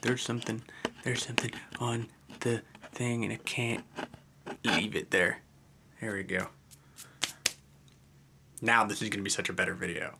There's something on the thing and I can't leave it there. There we go. Now this is gonna be such a better video.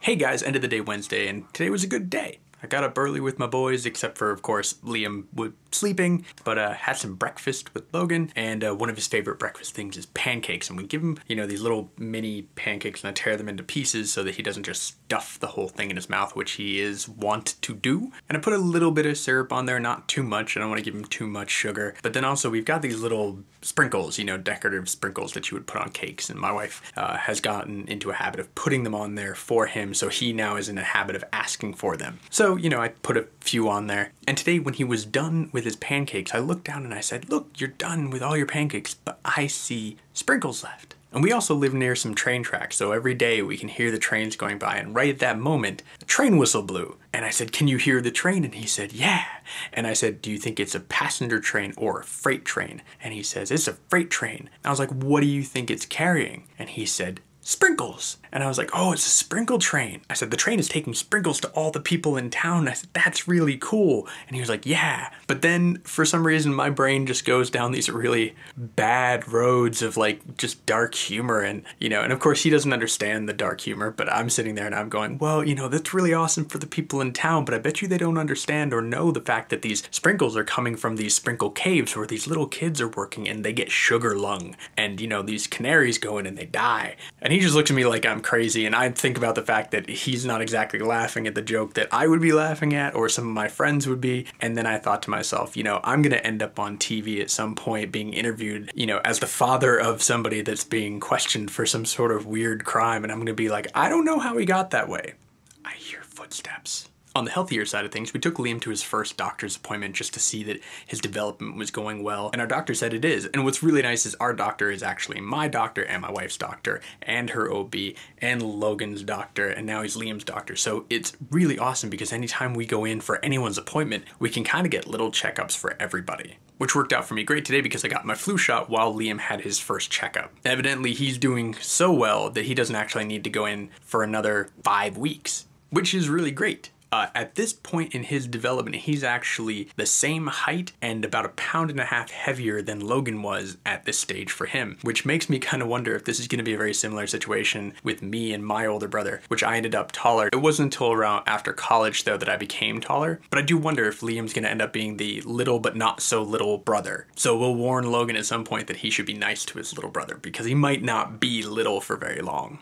Hey guys, end of the day Wednesday, and today was a good day. I got up early with my boys, except for, of course, Liam was sleeping, but had some breakfast with Logan, and one of his favorite breakfast things is pancakes, and we give him, you know, these little mini pancakes, and I tear them into pieces so that he doesn't just stuff the whole thing in his mouth, which he is wont to do. And I put a little bit of syrup on there, not too much, I don't want to give him too much sugar, but then also we've got these little sprinkles, you know, decorative sprinkles that you would put on cakes, and my wife has gotten into a habit of putting them on there for him, so he now is in a habit of asking for them. So, you know, I put a few on there. And today when he was done with his pancakes, I looked down and I said, look, you're done with all your pancakes, but I see sprinkles left. And we also live near some train tracks, so every day we can hear the trains going by, and right at that moment, a train whistle blew. And I said, can you hear the train? And he said, yeah. And I said, do you think it's a passenger train or a freight train? And he says, it's a freight train. And I was like, what do you think it's carrying? And he said, sprinkles. And I was like, oh, it's a sprinkle train. I said, the train is taking sprinkles to all the people in town. And I said, that's really cool. And he was like, yeah. But then for some reason, my brain just goes down these really bad roads of like just dark humor. And, you know, and of course he doesn't understand the dark humor, but I'm sitting there and I'm going, well, you know, that's really awesome for the people in town, but I bet you they don't understand or know the fact that these sprinkles are coming from these sprinkle caves where these little kids are working and they get sugar lung. And, you know, these canaries go in and they die. And he just looks at me like I'm crazy, and I think about the fact that he's not exactly laughing at the joke that I would be laughing at or some of my friends would be, and then I thought to myself, you know, I'm gonna end up on TV at some point being interviewed, you know, as the father of somebody that's being questioned for some sort of weird crime, and I'm gonna be like, I don't know how he got that way. I hear footsteps. On the healthier side of things, we took Liam to his first doctor's appointment just to see that his development was going well, and our doctor said it is. And what's really nice is our doctor is actually my doctor and my wife's doctor and her OB and Logan's doctor, and now he's Liam's doctor. So it's really awesome because anytime we go in for anyone's appointment, we can kind of get little checkups for everybody. Which worked out for me great today because I got my flu shot while Liam had his first checkup. Evidently, he's doing so well that he doesn't actually need to go in for another 5 weeks, which is really great. At this point in his development, he's actually the same height and about 1.5 pounds heavier than Logan was at this stage for him, which makes me kind of wonder if this is going to be a very similar situation with me and my older brother, which I ended up taller. It wasn't until around after college, though, that I became taller, but I do wonder if Liam's going to end up being the little but not so little brother. So we'll warn Logan at some point that he should be nice to his little brother because he might not be little for very long.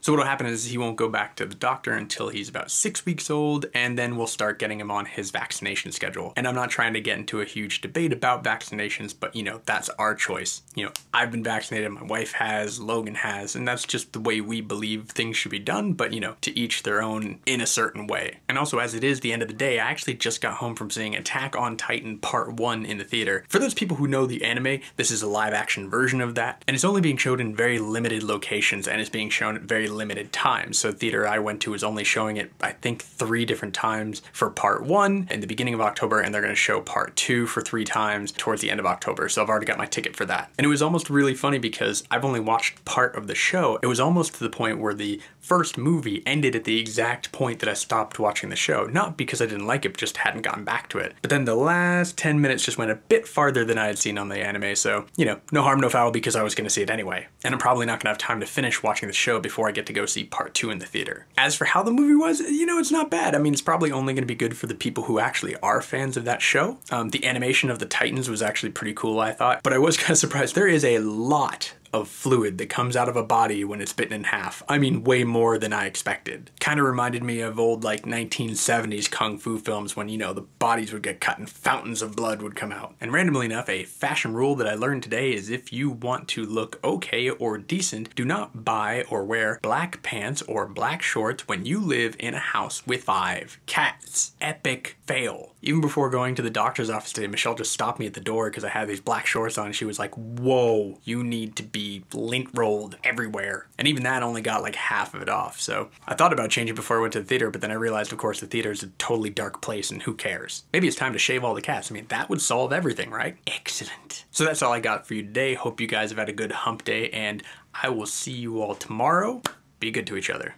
So what'll happen is he won't go back to the doctor until he's about 6 weeks old, and then we'll start getting him on his vaccination schedule. And I'm not trying to get into a huge debate about vaccinations, but you know, that's our choice. You know, I've been vaccinated, my wife has, Logan has, and that's just the way we believe things should be done, but you know, to each their own in a certain way. And also, as it is the end of the day, I actually just got home from seeing Attack on Titan Part 1 in the theater. For those people who know the anime, this is a live action version of that, and it's only being showed in very limited locations, and it's being shown at very limited times. So the theater I went to was only showing it, I think, 3 different times for part 1 in the beginning of October, and they're going to show part 2 for 3 times towards the end of October. So I've already got my ticket for that. And it was almost really funny because I've only watched part of the show. It was almost to the point where the first movie ended at the exact point that I stopped watching the show. Not because I didn't like it, just hadn't gotten back to it. But then the last 10 minutes just went a bit farther than I had seen on the anime. So, you know, no harm, no foul because I was going to see it anyway. And I'm probably not going to have time to finish watching the show before I get to go see part 2 in the theater. As for how the movie was, you know, it's not bad. I mean, it's probably only going to be good for the people who actually are fans of that show. The animation of the Titans was actually pretty cool, I thought, but I was kind of surprised. There is a lot of fluid that comes out of a body when it's bitten in half. I mean, way more than I expected. Kind of reminded me of old, like, 1970s kung fu films when, you know, the bodies would get cut and fountains of blood would come out. And randomly enough, a fashion rule that I learned today is if you want to look okay or decent, do not buy or wear black pants or black shorts when you live in a house with 5 cats. Epic fail. Even before going to the doctor's office today, Michelle just stopped me at the door because I had these black shorts on, and she was like, whoa, you need to be lint rolled everywhere. And even that only got like half of it off. So I thought about changing before I went to the theater, but then I realized, of course, the theater is a totally dark place and who cares? Maybe it's time to shave all the cats. I mean, that would solve everything, right? Excellent. So that's all I got for you today. Hope you guys have had a good hump day, and I will see you all tomorrow. be good to each other.